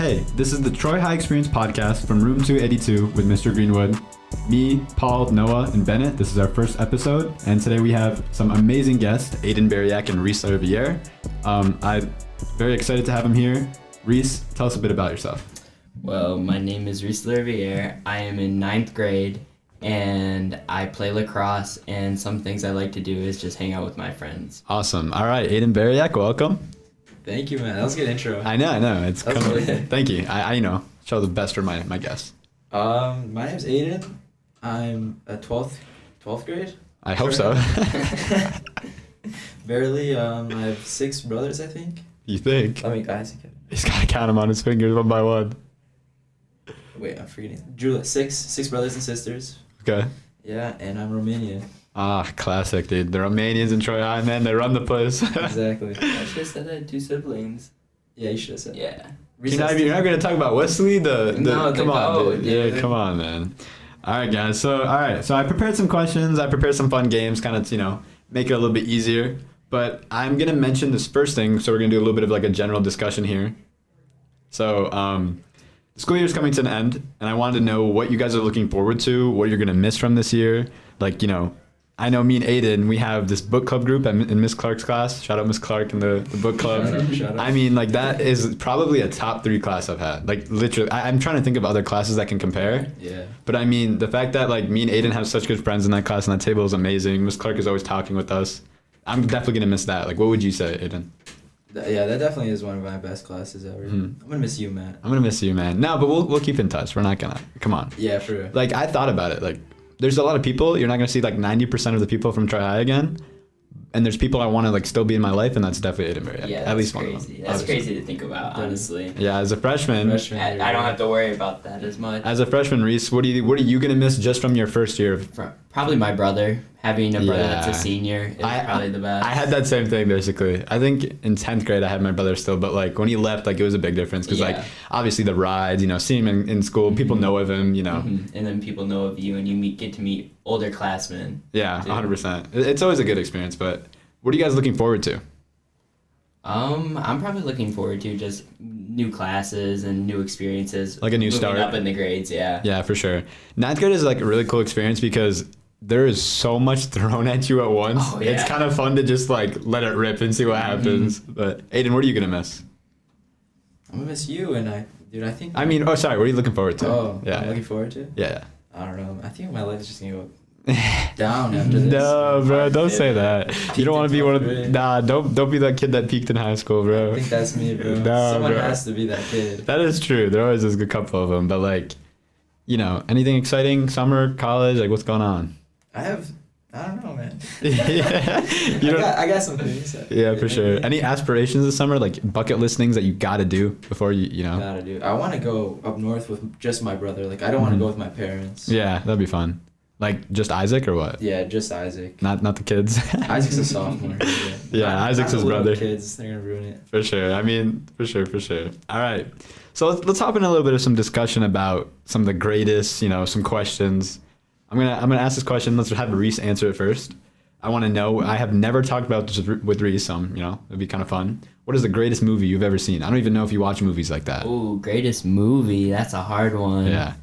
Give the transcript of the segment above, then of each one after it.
Hey, this is the Troy High Experience podcast from Room 282 with Mr. Greenwood. Me, Paul, Noah, and Bennett. This is our first episode, and today we have some amazing guests, Aiden Bariac and Reece Lariviere. I'm very excited to have them here. Reece, tell us a bit about yourself. Well, my name is Reece Lariviere. I am in 9th grade, and I play lacrosse, and some things I like to do is just hang out with my friends. Awesome. All right, Aiden Bariac, welcome. Thank you, man. That was a good intro. I know. It's That's coming. really good. Thank you. I show the best for my guests. My name's Aiden. I'm a 12th grade. I hope so. Barely. I have 6 brothers, I think. You think? Isaac. He's got to count them on his fingers one by one. Wait, I'm forgetting. Drew, 6 brothers and sisters. Okay. Yeah, and I'm Romanian. Ah, classic, dude. The Romanians in Troy High, man, they run the place. Exactly. I should have said I had 2 siblings. Yeah, you should have said. Yeah. You're not going to talk about Wesley? No, come on, goat, dude. dude. Yeah, come on, man. All right, guys. So I prepared some questions. I prepared some fun games, kind of, make it a little bit easier. But I'm going to mention this first thing, so we're going to do a little bit of like a general discussion here. So, the school year is coming to an end, and I wanted to know what you guys are looking forward to, what you're going to miss from this year. Like, I know me and Aiden, we have this book club group in Miss Clark's class. Shout out Miss Clark and the book club. Shout out. I mean, like, that is probably a top 3 class I've had. Like, literally, I'm trying to think of other classes that can compare. Yeah. But I mean, the fact that, like, me and Aiden have such good friends in that class and that table is amazing. Miss Clark is always talking with us. I'm definitely going to miss that. Like, what would you say, Aiden? Yeah, that definitely is one of my best classes ever. Mhm. I'm gonna miss you, Matt. I'm going to miss you, man. No, but we'll keep in touch. We're not going to. Come on. Yeah, for real. Like, I thought about it. Like, there's a lot of people. You're not going to see, like, 90% of the people from Troy High again. And there's people I want to, like, still be in my life, and that's definitely Aiden Bariac. Yeah, At that's least one crazy. of them. That's obviously. crazy to think about, honestly. Yeah, as a freshman, I don't have to worry about that as much. Reece, what are you going to miss just from your first year? Probably my brother. Having a brother that's Yeah. a senior is probably the best. I had that same thing, basically. I think in 10th grade, I had my brother still, but, like, when he left, like, it was a big difference. Because, like, obviously the rides, seeing him in school, people know of him, And then people know of you, and you get to meet older classmen. Yeah, too. 100%. It's always a good experience, but what are you guys looking forward to? I'm probably looking forward to just new classes and new experiences. Like a new moving start. up in the grades, yeah. Yeah, for sure. 9th grade is, like, a really cool experience because there is so much thrown at you at once. Oh, yeah. It's kind of fun to just, like, let it rip and see what happens. But, Aiden, what are you going to miss? I'm gonna miss you, and I think. I mean, sorry, what are you looking forward to? I'm looking forward to. Yeah. I don't know. I think my life is just gonna go down after this. No, bro, don't say that. You don't want to be one of Peaked in Nah, don't be that kid that peaked in high school, bro. I think that's me, bro. No, Someone bro. has to be that kid. That is true. There always is a couple of them, but, like, anything exciting? Summer, college, like, what's going on? I don't know, man. Yeah, I got some things. Yeah, for sure. Any aspirations this summer, like bucket list things that you gotta do before you know? Gotta do. I want to go up north with just my brother. Like, I don't want to go with my parents. Yeah, that'd be fun. Like, just Isaac or what? Yeah, just Isaac. Not the kids. Isaac's a sophomore. Yeah, Isaac's not his the little brother. Kids, they're gonna ruin it. For sure. I mean, for sure. All right. So let's hop in a little bit of some discussion about some of the greatest, some questions. I'm gonna ask this question. Let's have Reece answer it first. I want to know. I have never talked about this with Reece, so it'd be kind of fun. What is the greatest movie you've ever seen? I don't even know if you watch movies like that. Ooh, greatest movie. That's a hard one. Yeah.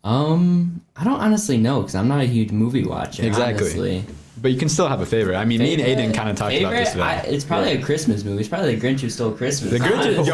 I don't honestly know because I'm not a huge movie watcher. Exactly. Honestly. But you can still have a favorite. I mean, me and Aiden kind of talked about this today. It's probably a Christmas movie. It's probably The Grinch Who Stole Christmas. The Grinch is a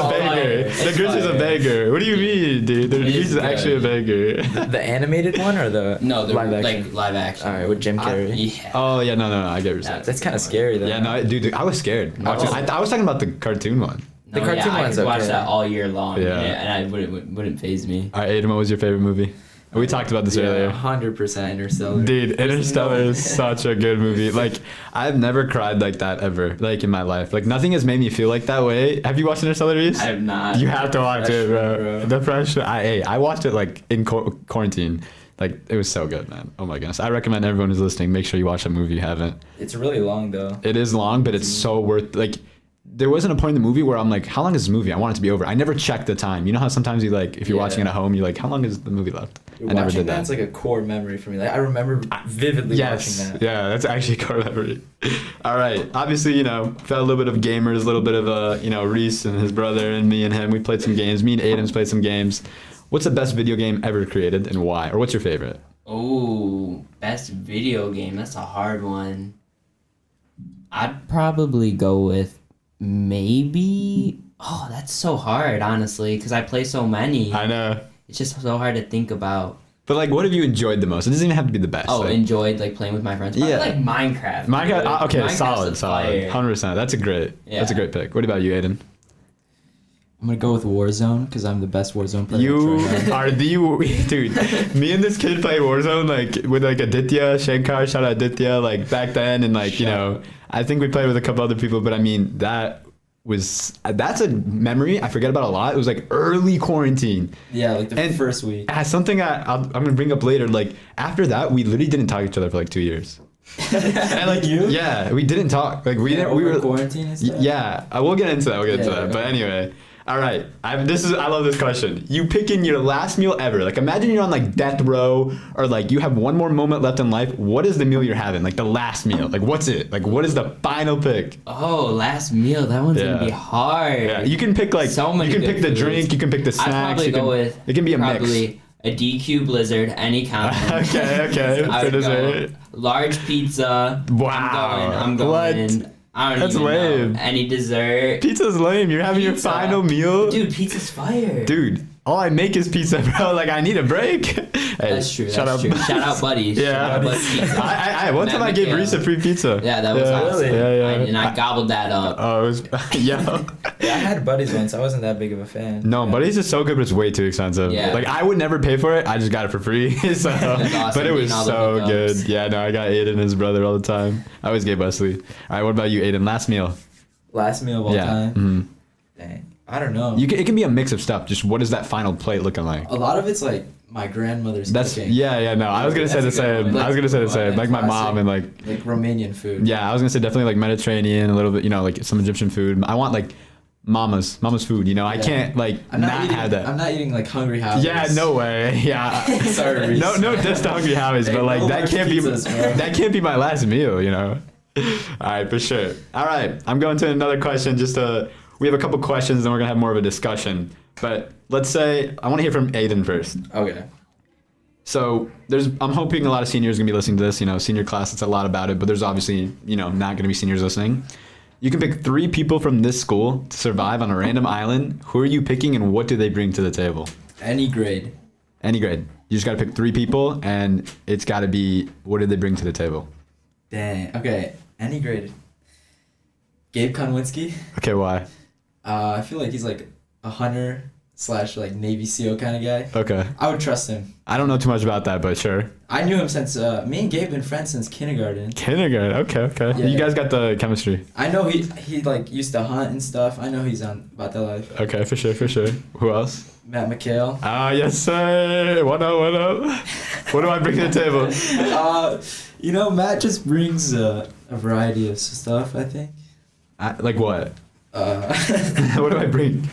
banger. The Grinch is a banger. What do you mean, dude? The Grinch is actually a banger. The animated one or the No, the live action? like live action. All right, with Jim Carrey. Yeah. Oh yeah, no, I get what you're saying. That's kind of scary though. Yeah, no, dude, I was scared. Watching, I was talking about the cartoon one. No, The cartoon I one's could watch okay. that all year long. Yeah. And I wouldn't faze me. All right, Aiden, what was your favorite movie? We talked about this earlier. 100% Interstellar. Dude, Interstellar is such a good movie. Like, I've never cried like that ever, like, in my life. Like, nothing has made me feel like that way. Have you watched Interstellar, Reece? I have not. You have to watch it, bro. Bro. The pressure. I watched it, like, in quarantine. Like, it was so good, man. Oh, my goodness. I recommend everyone who's listening, make sure you watch that movie if you haven't. It's really long though. It is long, but it's so worth, like, there wasn't a point in the movie where I'm like, how long is this movie? I want it to be over. I never checked the time. You know how sometimes you, like, if you're watching it at home, you're like, how long is the movie left? I never did that. That's like a core memory for me. Like I remember vividly Yes. watching that. Yeah, that's actually a core memory. All right. Obviously, felt a little bit of gamers, a little bit of Reece and his brother and me and him. We played some games. Me and Aiden's played some games. What's the best video game ever created and why? Or what's your favorite? Oh, best video game. That's a hard one. I'd probably go with maybe. Oh, that's so hard, honestly, because I play so many. I know. It's just so hard to think about. But like, what have you enjoyed the most? It doesn't even have to be the best. Oh, like, enjoyed like playing with my friends. Probably, Yeah. like Minecraft. Minecraft. dude. Okay, Minecraft's solid. a fire. 100%. That's a great pick. What about you, Aiden? I'm gonna go with Warzone because I'm the best Warzone player. You right now. are the dude. Me and this kid played Warzone like with like Aditya Shankar. Shout out Aditya. Like back then, and like I think we played with a couple other people. But I mean, that's a memory I forget about a lot. It was like early quarantine. Yeah, like the And first week. Something I'm gonna bring up later. Like after that, we literally didn't talk to each other for like 2 years. And like yeah, we didn't talk. Like we over were quarantine and stuff. Yeah, we'll get into that. Yeah. But anyway, all right. I love this question. You picking your last meal ever. Like imagine you're on like death row, or like you have one more moment left in life. What is the meal you're having? Like the last meal. Like what's it? Like what is the final pick? Oh, last meal. That one's gonna be hard. Yeah, you can pick like So many you can good pick the foods. drink. You can pick the I'd snacks. probably go with. It can be a probably mix. a DQ Blizzard, any kind. Okay. I So would does go it? large pizza. Wow. I'm going. What? I don't That's even lame. know. Any dessert. Pizza's lame. You're having your Pizza. final meal. Dude, pizza's fire. Dude, all I make is pizza, bro. Like I need a break. Hey, That's true. Shout out. Shout out, buddies. Yeah. Shout out, Buddies Pizza. I one time I gave Michaela. Reece a free pizza. Yeah, that was awesome. Yeah. And I gobbled that up. Oh, it was yo. Yeah, I had buddies once. I wasn't that big of a fan. No, Yeah. Buddy's is so good, but it's way too expensive. Yeah. Like I would never pay for it. I just got it for free. So, That's awesome, but it was eating all the so hookups. good. Yeah, no, I got Aiden and his brother all the time. I always gave Wesley. All right, what about you, Aiden? Last meal. Last meal of all Yeah. time. Mhm. Dang. I don't know. It can be a mix of stuff. Just what is that final plate looking like? A lot of it's like my grandmother's That's cooking. no. I was gonna say the That's a good same. one. I was gonna say the same. Like Like my mom classic. and like Like Romanian food. yeah, I was gonna say definitely like Mediterranean, a little bit, like some Egyptian food. I want like mama's food. I Yeah. can't like I'm not eating, have that. I'm not eating like Hungry Howie's. Yeah, no way. Yeah. Sorry, Reece. No diss to Hungry Howie's, Hey, but like no that large can't be pizzas, bro. that can't be my last meal. All right, for sure. All right, I'm going to another question. We have a couple questions, and we're gonna have more of a discussion. But let's say I want to hear from Aiden first. Okay. So I'm hoping a lot of seniors are gonna be listening to this. Senior class, it's a lot about it, but there's obviously not gonna be seniors listening. You can pick 3 people from this school to survive on a random island. Who are you picking, and what do they bring to the table? Any grade. Any grade. You just gotta pick 3 people, and it's gotta be what do they bring to the table? Dang. Okay. Any grade. Gabe Konwinski. Okay, why? I feel like he's like a hunter / like Navy SEAL kind of guy. Okay. I would trust him. I don't know too much about that, but sure. I knew him since me and Gabe been friends since kindergarten. Kindergarten. Okay. Yeah. You guys got the chemistry. I know he like used to hunt and stuff. I know he's on about that life. Okay, for sure. Who else? Matt McHale. Ah, yes, sir. What up? What do I bring to the table? Matt just brings a variety of stuff, I think. Like what? Uh, What do I bring?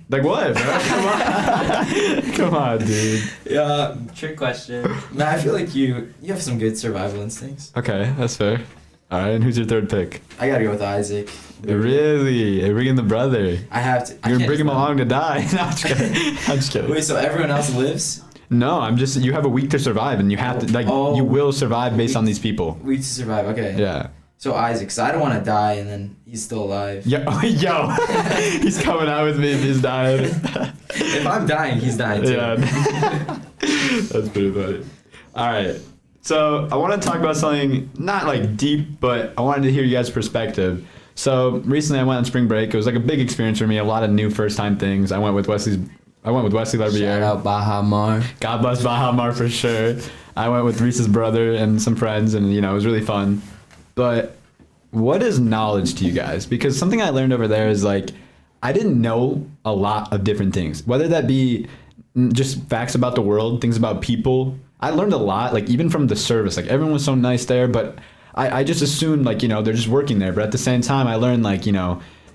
Like what, bro? Come on. Come on, dude. yeah, Trick question. Matt, I feel like you have some good survival instincts. Okay, that's fair. All right, and who's your third pick? I gotta go with Isaac. Really? You're bringing the brother. I have to. I You're can't bringing him just- along to die. No, I'm just kidding. I'm just kidding. Wait, so everyone else lives? No, you have a week to survive, and you have to, Oh. you will survive based on these people. Week to survive. Okay. Yeah. So Isaac, so I don't want to die, and then he's still alive. Yo, he's coming out with me if he's dying. If I'm dying, he's dying too. Yeah. That's pretty funny. All right. So I want to talk about something not like deep, but I wanted to hear you guys' perspective. So recently I went on spring break. It was like a big experience for me. A lot of new first-time things. I went with Wesley Lariviere. Shout out Baha Mar. God bless Bahamar for sure. I went with Reece's brother and some friends, and it was really fun. But what is knowledge to you guys? Because something I learned over there is like I didn't know a lot of different things, whether that be just facts about the world, things about people. I learned a lot, like even from the service. Like everyone was so nice there, but I just assumed like they're just working there. But at the same time, I learned like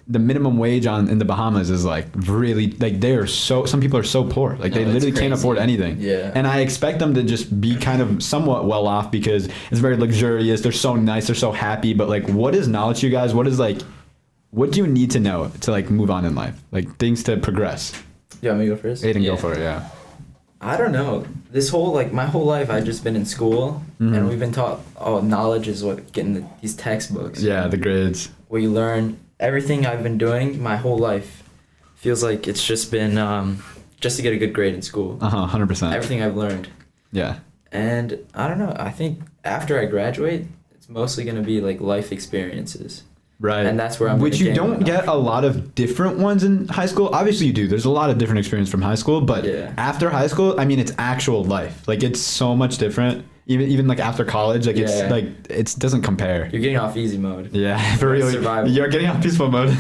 the minimum wage in the Bahamas is like really like some people are so poor, like they No, it's literally can't crazy. afford anything. Yeah. And I expect them to just be kind of somewhat well off because it's very luxurious. They're so nice. They're so happy. But like, what is knowledge, you guys? What do you need to know to like move on in life? Like things to progress. You want me to go first? Aiden, go Yeah. for it. Yeah. I don't know. My whole life I've just been in school, Mhm. and we've been taught, knowledge is what getting these textbooks. Yeah, the grades. Where you learn everything I've been doing my whole life. Feels like it's just been just to get a good grade in school. 100%. Everything I've learned. Yeah. And I don't know. I think after I graduate, it's mostly gonna be like life experiences. Right. And that's where I'm Which gonna you gain don't my get a lot of different ones in high school. Obviously you do. There's a lot of different experience from high school, but Yeah. after high school, I mean, it's actual life. Like it's so much different. Even like after college, like it's Yeah. like it doesn't compare. You're getting off easy mode. Yeah, for real. Survival. You're getting on peaceful mode.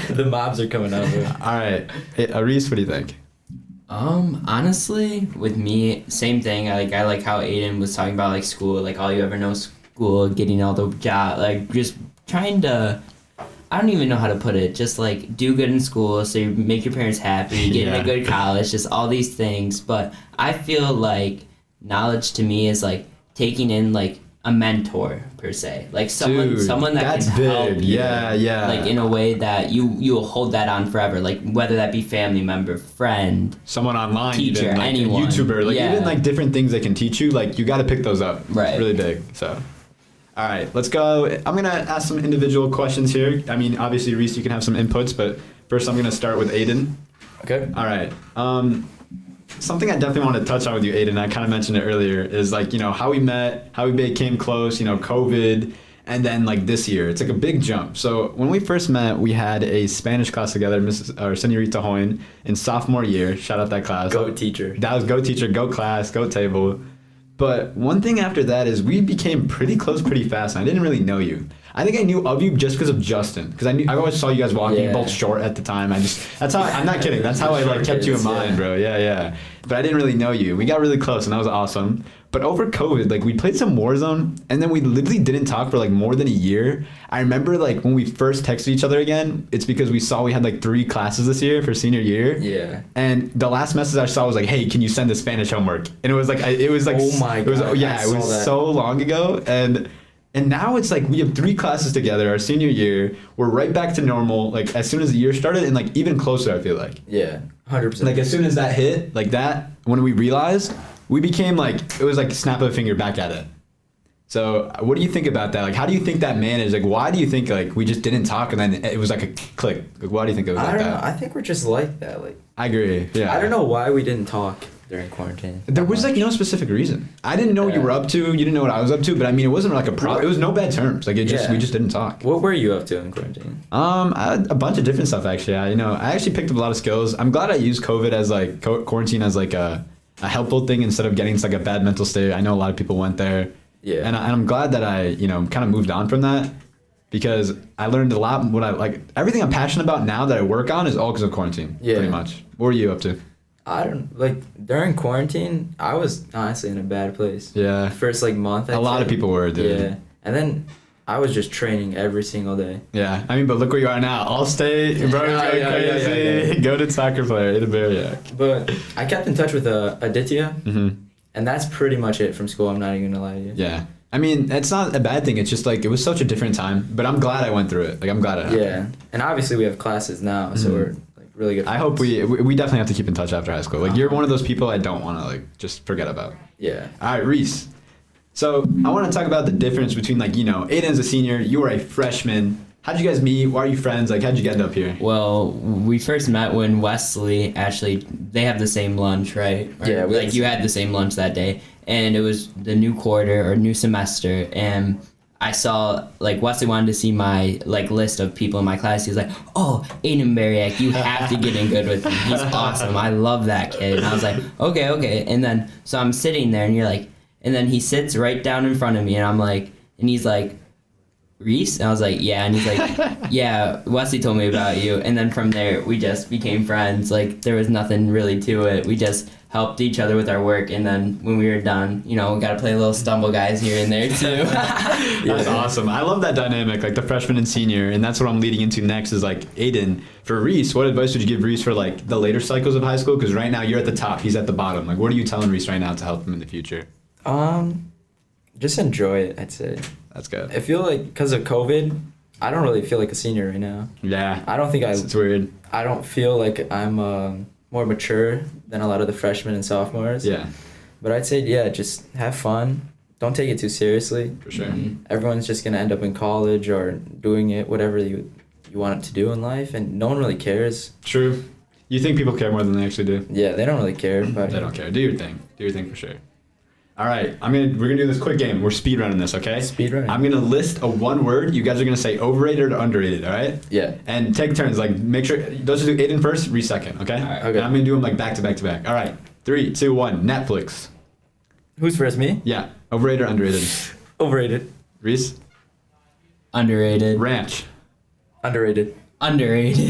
The mobs are coming over. All right. Hey, Reese, what do you think? Honestly, with me, same thing. I like how Aiden was talking about like school, like all you ever know is school, getting all the job, like just trying to. I don't even know how to put it. Just like do good in school, so you make your parents happy, get in Yeah. a good college, just all these things. But I feel like knowledge to me is like taking in like a mentor per se, like someone Dude, that that's can big. help you, Yeah. like in a way that you'll hold that on forever, like whether that be family member, friend. Someone online, Teacher, even, like anyone. a YouTuber, like Yeah. even like different things they can teach you. Like you got to pick those up. Right. It's really big. So, all right, let's go. I'm gonna ask some individual questions here. I mean, obviously, Reese, you can have some inputs, but first, I'm gonna start with Aiden. Okay. All right. Something I definitely want to touch on with you, Aiden, I kind of mentioned it earlier, is like, how we met, how we became close, COVID, and then like this year. It's like a big jump. So when we first met, we had a Spanish class together, Senorita Hoyne, in sophomore year. Shout out that class. Go teacher. That was go teacher, go class, go table. But one thing after that is we became pretty close pretty fast, and I didn't really know you. I think I knew of you just because of Justin, because I always saw you guys walking, Yeah. both short at the time. I'm not kidding. That's how I like kept you in Short mind, kids, bro. Yeah. But I didn't really know you. We got really close, and that was awesome. But over COVID, like we played some Warzone, and then we literally didn't talk for like more than a year. I remember like when we first texted each other again, it's because we saw we had like 3 classes this year for senior year. Yeah. And the last message I saw was like, "Hey, can you send the Spanish homework?" And it was like, Oh my it was, God, yeah, I it was saw that. so long ago, and now it's like we have 3 classes together our senior year. We're right back to normal, like as soon as the year started, and like even closer. I feel like, Yeah. 100%. like as soon as that hit, like that, when we realized, we became like it was like a snap of a finger back at it. So what do you think about that? Like, how do you think that managed? Like, why do you think like we just didn't talk and then it was like a click? Like, why do you think it was I like don't know. that? I think we're just like that. Like I agree. Yeah. I don't know why we didn't talk during quarantine. There was like no specific reason. I didn't know what you were up to. You didn't know what I was up to. But I mean, it wasn't like a problem. It was no bad terms. Like Yeah. we just didn't talk. What were you up to in quarantine? I had a bunch of different stuff actually. I actually picked up a lot of skills. I'm glad I used COVID as like quarantine as like a helpful thing instead of getting to like a bad mental state. I know a lot of people went there. Yeah. And I'm glad that I kind of moved on from that because I learned a lot. What I like, everything I'm passionate about now that I work on is all because of quarantine. Yeah. Pretty much. What were you up to? I don't like during quarantine. I was honestly in a bad place. Yeah. First like month. A lot of people were, dude. Yeah. And then I was just training every single day. Yeah, I mean, but look where you are now. All state, bro, Yeah, going yeah, crazy. yeah. Goated soccer player, Aiden Bariac. But I kept in touch with Aditya, hmm and that's pretty much it from school. I'm not even gonna lie to you. Yeah, I mean, it's not a bad thing. It's just like it was such a different time. But I'm glad I went through it. Like I'm glad it happened. Yeah. And obviously we have classes now, so Mhm. we're like really good. I hope friends. we definitely have to keep in touch after high school. Like you're one of those people I don't want to like just forget about. Yeah. All right, Reese. So I want to talk about the difference between like Aiden's a senior, you were a freshman. How'd you guys meet? Why are you friends? Like how'd you get up here? Well, we first met when Wesley actually they have the same lunch, right? Or, Yeah, we had like the you had the same lunch that day, and it was the new quarter or new semester, and I saw like Wesley wanted to see my like list of people in my class. He was like, "Oh, Aiden Bariac, you have to get in good with him. He's awesome. I love that kid." And I was like, "Okay." And then so I'm sitting there, and you're like, and then he sits right down in front of me, and I'm like, and he's like, "Reese?" And I was like, "Yeah." And he's like, "Yeah, Wesley told me about you." And then from there, we just became friends. Like there was nothing really to it. We just helped each other with our work, and then when we were done, we got to play little stumble guys here and there too. That's awesome. I love that dynamic, like the freshman and senior, and that's what I'm leading into next is like Aiden. For Reece, what advice would you give Reece for like the later cycles of high school? Because right now you're at the top, he's at the bottom. Like, what are you telling Reece right now to help him in the future? Just enjoy it, I'd say. That's good. I feel like because of COVID, I don't really feel like a senior right now. Yeah. I don't think It's weird. I don't feel like I'm more mature than a lot of the freshmen and sophomores. Yeah, But I'd say, yeah, just have fun. Don't take it too seriously. for sure. Everyone's just gonna end up in college or doing it, whatever you want it to do in life, and no one really cares. True. You think people care more than they actually do? Yeah, they don't really care. But They don't care. Do your thing. Do your thing for sure. All right, we're gonna do this quick game. We're speed running this, okay? Speed running. I'm gonna list a one word. You guys are gonna say overrated or underrated. All right? Yeah. And take turns. Like, make sure those who do Aiden first, Reece second. Okay? All right. Okay. And I'm gonna do them like back to back to back. All right. 3, 2, 1. Netflix. Who's first? Me? Yeah. Overrated or underrated? Overrated. Reece. Underrated. Ranch. Underrated. Underrated.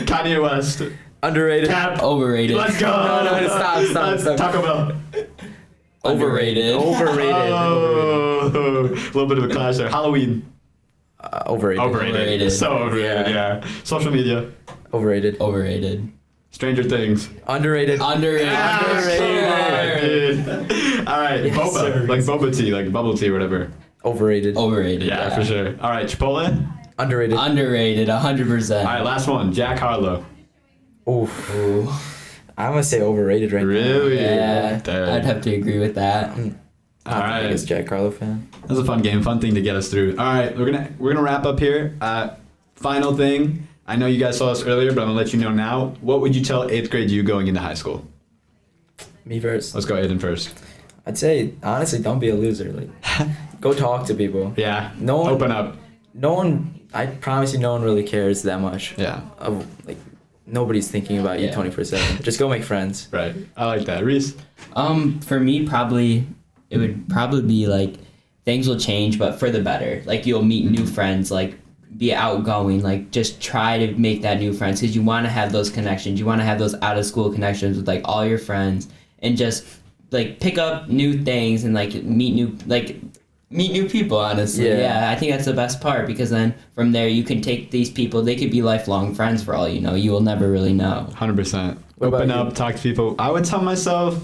Kanye West. Underrated. Cap. Overrated. Let's go. No, stop. Taco Bell. Underrated. Overrated. Oh, a little bit of a clash there. Halloween. Overrated. Overrated. So overrated. Yeah. Social media. Overrated. Overrated. Stranger Things. Underrated. Underrated. Underrated. All right. Yes, Boba. sir. Like boba tea, like bubble tea or whatever. Overrated. Overrated. Yeah, for sure. All right. Chipotle. Underrated. Underrated. 100%. All right. Last one. Jack Harlow. Oof. Ooh. I'm gonna say overrated right Really? Yeah. Dang. I'd have to agree with that. now. All I'm right. the biggest Jack Harlow fan. That was a fun game, fun thing to get us through. All right, we're gonna wrap up here. Final thing. I know you guys saw this earlier, but I'm gonna let you know now. What would you tell 8th grade you going into high school? Me first. Let's go Aiden first. I'd say honestly, don't be a loser. Like, go talk to people. Yeah. No one- Open up. No one. I promise you, no one really cares that much. Yeah. Like, nobody's thinking about you Yeah. 24/7. Just go make friends. Right. I like that. Reece. For me, it would probably be like things will change, but for the better. Like you'll meet new friends, like be outgoing, like just try to make that new friends because you want to have those connections. You want to have those out of school connections with like all your friends and just like pick up new things and like meet new people, honestly. Yeah. I think that's the best part because then from there you can take these people, they could be lifelong friends for all you know. You will never really know. 100%. What about Open you? up, talk to people. I would tell myself,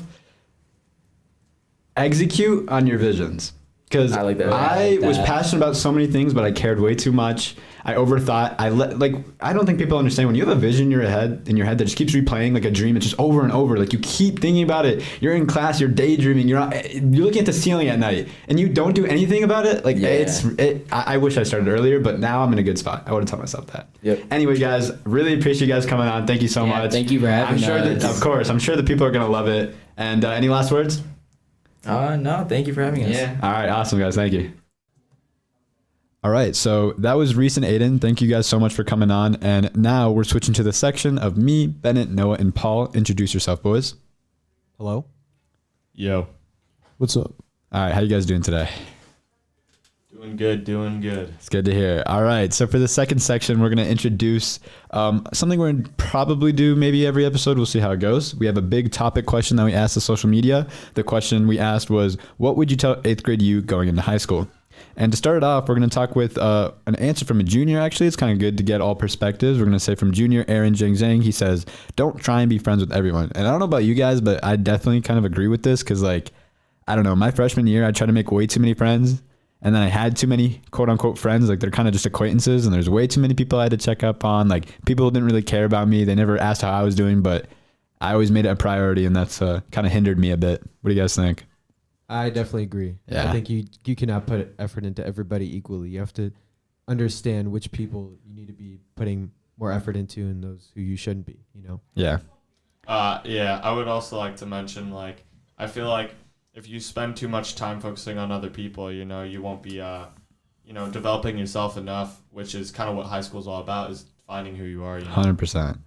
execute on your visions. Because I like that. I like was that. passionate about so many things, but I cared way too much. I overthought. I don't think people understand when you have a vision in your head that just keeps replaying like a dream. It's just over and over. Like you keep thinking about it. You're in class. You're daydreaming. You're looking at the ceiling at night, and you don't do anything about it. Like Yeah. I wish I started earlier, but now I'm in a good spot. I would have told myself that. Yep. Anyway, guys, really appreciate you guys coming on. Thank you so Yeah, much. thank you for having I'm sure us. that, of course, I'm sure the people are gonna love it. And any last words? No, thank you for having us. Yeah. All right, awesome, guys. Thank you. All right, so that was Reece and Aiden. Thank you guys so much for coming on. And now we're switching to the section of me, Bennett, Noah, and Paul. Introduce yourself, boys. Hello? Yo. What's up? All right, how you guys doing today? Doing good, doing good. It's good to hear. All right, so for the second section, we're going to introduce something we're going to probably do maybe every episode. We'll see how it goes. We have a big topic question that we asked the social media. The question we asked was, what would you tell 8th grade you going into high school? And to start it off, we're going to talk with an answer from a junior, actually. It's kind of good to get all perspectives. We're going to say from junior Aaron Zhang Zhang, he says, don't try and be friends with everyone. And I don't know about you guys, but I definitely kind of agree with this because, like, I don't know, my freshman year, I tried to make way too many friends. And then I had too many quote unquote friends. Like they're kind of just acquaintances. And there's way too many people I had to check up on. Like people who didn't really care about me. They never asked how I was doing, but I always made it a priority. And that's kind of hindered me a bit. What do you guys think? I definitely agree. Yeah. I think you cannot put effort into everybody equally. You have to understand which people you need to be putting more effort into and those who you shouldn't be, you know? Yeah. Yeah, I would also like to mention, like, I feel like if you spend too much time focusing on other people, you know, you won't be, developing yourself enough, which is kind of what high school is all about, is finding who you are. You know? 100%.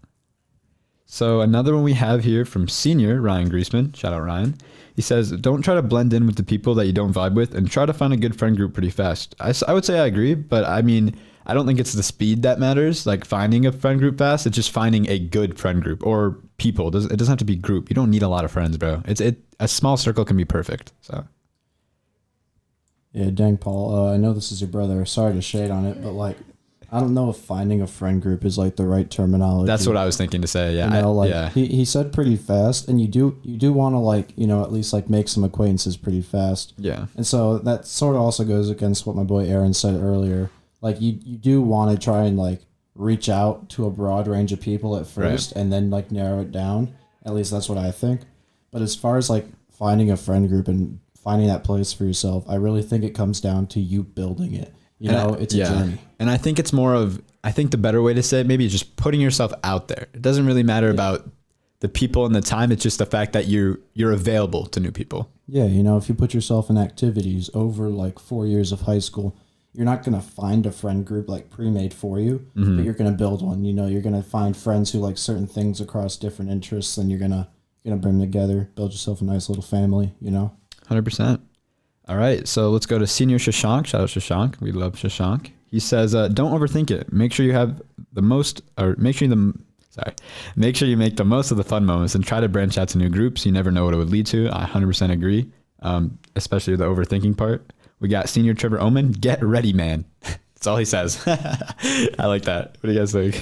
So another one we have here from senior Ryan Griesman. Shout out Ryan. He says, don't try to blend in with the people that you don't vibe with and try to find a good friend group pretty fast. I would say I agree, but I mean, I don't think it's the speed that matters, like finding a friend group fast. It's just finding a good friend group or people. It doesn't have to be group. You don't need a lot of friends, bro. A small circle can be perfect. So Yeah, dang, Paul. I know this is your brother. Sorry to shade on it, but like, I don't know if finding a friend group is like the right terminology. that's what I was thinking to say. Yeah. You know, like yeah. he said pretty fast, and you do want to like, you know, at least like make some acquaintances pretty fast. Yeah. And so that sort of also goes against what my boy Aaron said earlier. Like you do want to try and like reach out to a broad range of people at first, and then like narrow it down. At least that's what I think. But as far as like finding a friend group and finding that place for yourself, I really think it comes down to you building it. You know, it's a journey. And I think it's more of, I think the better way to say it maybe is just putting yourself out there. It doesn't really matter about the people and the time. It's just the fact that you're available to new people. Yeah, you know, if you put yourself in activities over like 4 years of high school, you're not going to find a friend group like pre-made for you, but you're going to build one. You know, you're going to find friends who like certain things across different interests, and you're going to bring them together, build yourself a nice little family, you know? 100%. All right, so let's go to Senior Shashank. Shout out Shashank. We love Shashank. He says, don't overthink it. Make sure you have the most, or make sure you make the most of the fun moments and try to branch out to new groups. You never know what it would lead to. I 100% agree, especially the overthinking part. We got Senior Trevor Omen. Get ready, man. That's all he says. I like that. What do you guys think?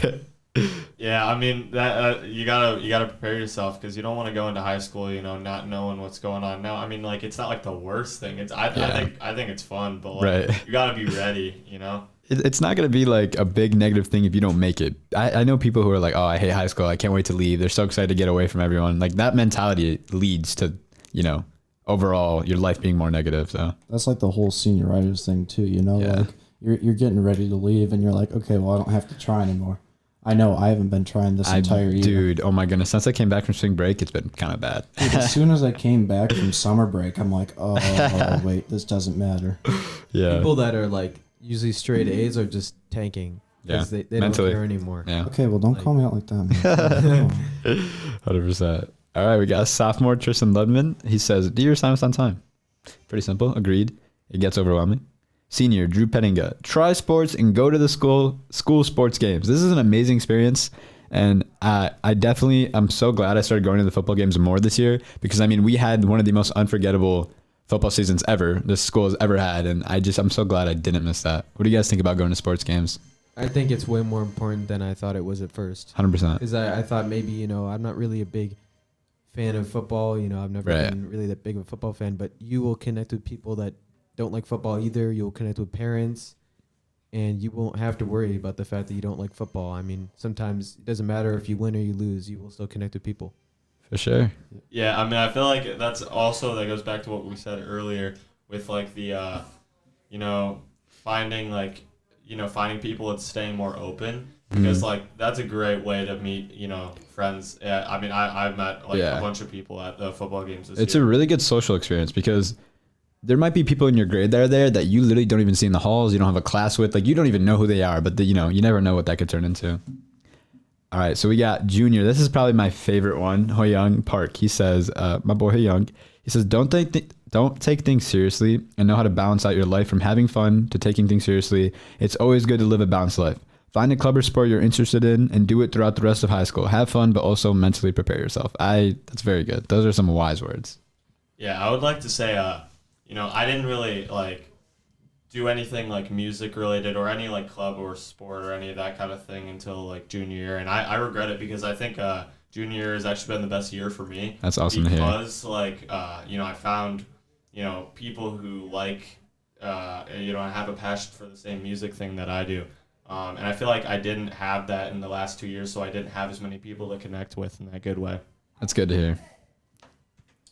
Yeah, I mean that you gotta prepare yourself, because you don't want to go into high school, you know, not knowing what's going on. Now, I mean, like, it's not like the worst thing. I think it's fun, but like, you gotta be ready, you know. It's not gonna be like a big negative thing if you don't make it. I know people who are like, oh, I hate high school. I can't wait to leave. They're so excited to get away from everyone. Like, that mentality leads to, you know, overall your life being more negative. So That's like the whole senioritis thing too, you know? Like you're getting ready to leave, and you're like, okay, well, I don't have to try anymore. I know I haven't been trying this entire year. Dude, oh my goodness. Since I came back from spring break, it's been kind of bad. Dude, as soon as I came back from summer break, I'm like, oh, wait, this doesn't matter. Yeah. People that are like usually straight A's are just tanking. Yeah. They don't Mentally. care anymore. Yeah. Okay, well, don't call me out like that, man. 100%. All right, we got sophomore Tristan Ludman. He says, do your assignments on time. Pretty simple. Agreed. It gets overwhelming. Senior Drew Pettinga. Try sports and go to the school sports games. This is an amazing experience. And I'm so glad I started going to the football games more this year, because I mean, we had one of the most unforgettable football seasons ever this school has ever had. And I'm so glad I didn't miss that. What do you guys think about going to sports games? I think it's way more important than I thought it was at first. 100%. Because I thought maybe, you know, I'm not really a big fan of football. You know, I've never been really that big of a football fan, but you will connect with people that don't like football either. You'll connect with parents, and you won't have to worry about the fact that you don't like football. I mean, sometimes it doesn't matter if you win or you lose, you will still connect with people. For sure. Yeah, I mean, I feel like that goes back to what we said earlier with like the, you know, finding people and staying more open, because like that's a great way to meet, you know, friends. Yeah, I mean, I've met like a bunch of people at the football games this year. It's a really good social experience, because there might be people in your grade that are there that you literally don't even see in the halls. You don't have a class with, like, you don't even know who they are, but you know, you never know what that could turn into. All right, so we got Junior. This is probably my favorite one. Hoyoung Park. He says, my boy Hoyoung. He says, don't take things seriously, and know how to balance out your life from having fun to taking things seriously. It's always good to live a balanced life. Find a club or sport you're interested in and do it throughout the rest of high school. Have fun, but also mentally prepare yourself. That's very good. Those are some wise words. Yeah, I would like to say, you know, I didn't really like do anything like music related or any like club or sport or any of that kind of thing until like junior year, and I regret it, because I think junior year has actually been the best year for me. That's awesome to hear. Because like you know, I found, you know, people who like you know, have a passion for the same music thing that I do. And I feel like I didn't have that in the last 2 years, so I didn't have as many people to connect with in that good way. That's good to hear.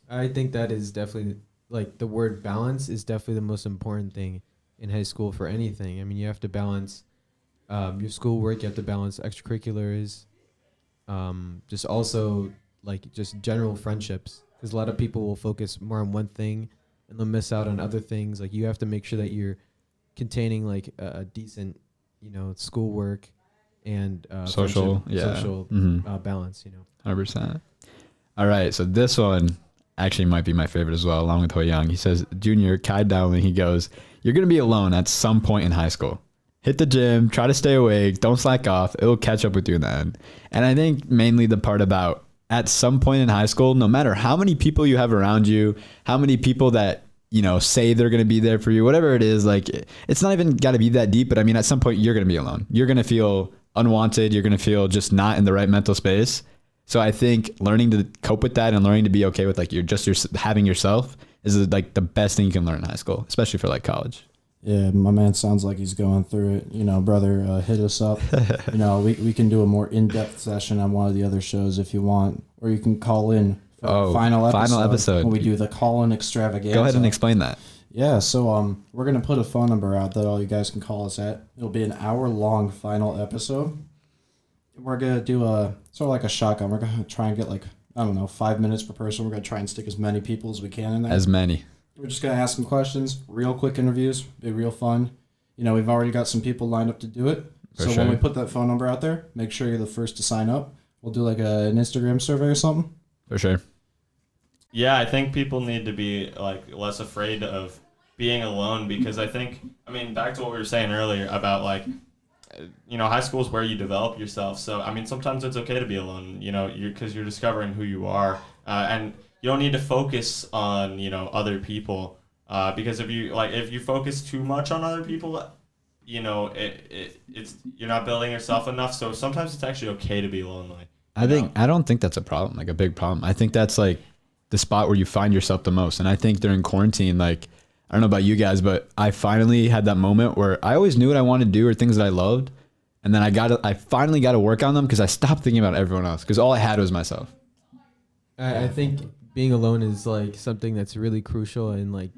I think that is definitely, like, the word balance is definitely the most important thing in high school for anything. I mean, you have to balance your schoolwork, you have to balance extracurriculars, just also, like, just general friendships. Because a lot of people will focus more on one thing and they'll miss out on other things. Like, you have to make sure that you're containing, like, a decent, you know, schoolwork and social balance, you know. 100%. All right, so this one actually might be my favorite as well, along with Hoyoung. He says, Junior, Kai Dowling, he goes, you're going to be alone at some point in high school. hit the gym, try to stay awake, don't slack off. It'll catch up with you in the end. And I think mainly the part about at some point in high school, no matter how many people you have around you, how many people that, you know, say they're going to be there for you, whatever it is, like, it's not even got to be that deep, but I mean, at some point you're going to be alone. You're going to feel unwanted. You're going to feel just not in the right mental space. So I think learning to cope with that and learning to be okay with like having yourself is like the best thing you can learn in high school, especially for like college. Yeah, my man sounds like he's going through it. You know, brother, hit us up. You know, we can do a more in-depth session on one of the other shows if you want, or you can call in for the final episode when we do the call-in extravaganza. Go ahead and explain that. Yeah, so we're gonna put a phone number out that all you guys can call us at. It'll be an hour-long final episode. We're gonna do a sort of like a shotgun. We're gonna try and get like, I don't know, 5 minutes per person. We're gonna try and stick as many people as we can in there. As many. We're just going to ask some questions, real quick interviews, be real fun. You know, we've already got some people lined up to do it. So when we put that phone number out there, make sure you're the first to sign up. We'll do like an Instagram survey or something. For sure. Yeah, I think people need to be like less afraid of being alone because I think, I mean, back to what we were saying earlier about like, you know, high school is where you develop yourself. So, I mean, sometimes it's okay to be alone, you know, because you're discovering who you are. And you don't need to focus on, you know, other people because if you focus too much on other people, you know, it's you're not building yourself enough. So sometimes it's actually okay to be lonely. I don't think that's a problem, like a big problem. I think that's like the spot where you find yourself the most. And I think during quarantine, like, I don't know about you guys, but I finally had that moment where I always knew what I wanted to do or things that I loved. And then I finally got to work on them because I stopped thinking about everyone else because all I had was myself. I think being alone is like something that's really crucial and like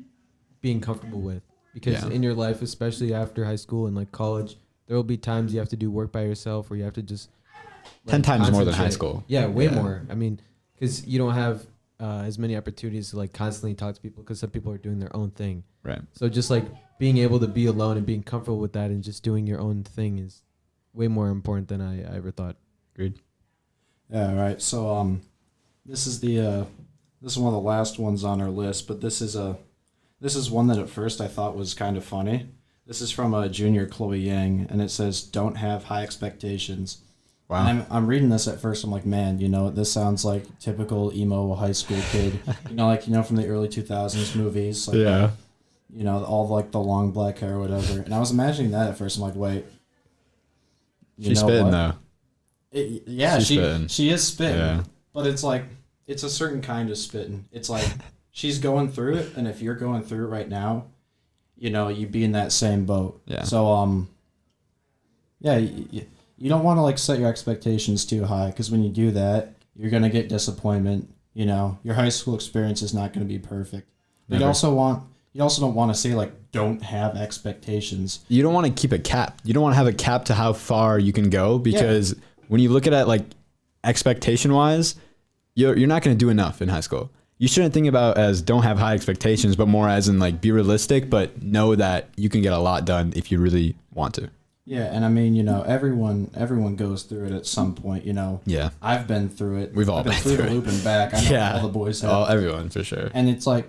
being comfortable with, because in your life, especially after high school and like college, there will be times you have to do work by yourself or you have to just 10 times more than high school. Yeah, way more. I mean, because you don't have as many opportunities to like constantly talk to people because some people are doing their own thing. Right. So just like being able to be alone and being comfortable with that and just doing your own thing is way more important than I ever thought. Agreed. Yeah, right. So this is one of the last ones on our list, but this is one that at first I thought was kind of funny. This is from a junior Chloe Yang, and it says, "Don't have high expectations." Wow. And I'm reading this at first. I'm like, man, you know, this sounds like typical emo high school kid. From the early 2000s movies. Like, Yeah. You know, all like the long black hair or whatever. And I was imagining that at first. I'm like, wait. She's spitting though. She is spitting. Yeah. But it's like, it's a certain kind of spitting. It's like she's going through it, and if you're going through it right now, you know, you'd be in that same boat. Yeah. So, you don't want to like set your expectations too high, because when you do that, you're gonna get disappointment. You know, your high school experience is not gonna be perfect. But you also don't want to say like, don't have expectations. You don't want to keep a cap. You don't want to have a cap to how far you can go, because when you look at it like expectation wise, you're not going to do enough in high school. You shouldn't think about as don't have high expectations, but more as in like be realistic, but know that you can get a lot done if you really want to. Yeah, and I mean, you know, everyone goes through it at some point, you know. Yeah. I've been through it. We've all I've been been through the it. loop and back. I know all the boys have. Everyone, for sure. And it's like,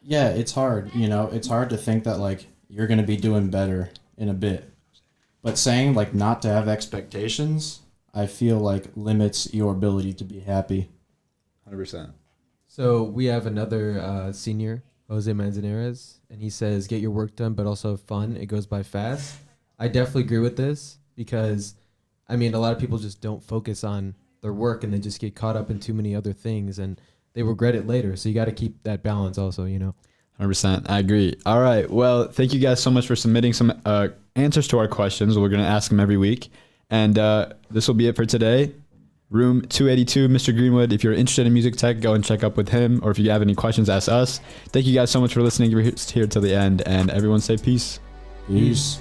yeah, it's hard, you know. It's hard to think that like you're going to be doing better in a bit. But saying like not to have expectations, I feel like limits your ability to be happy. 100%. So we have another senior, Jose Manzanares, and he says, get your work done, but also have fun. It goes by fast. I definitely agree with this because, I mean, a lot of people just don't focus on their work and they just get caught up in too many other things and they regret it later. So you got to keep that balance also, you know. 100%. I agree. All right. Well, thank you guys so much for submitting some answers to our questions. We're going to ask them every week. And this will be it for today. Room 282, Mr. Greenwood. If you're interested in music tech, go and check up with him. Or if you have any questions, ask us. Thank you guys so much for listening. You're here till the end. And everyone say peace. Peace.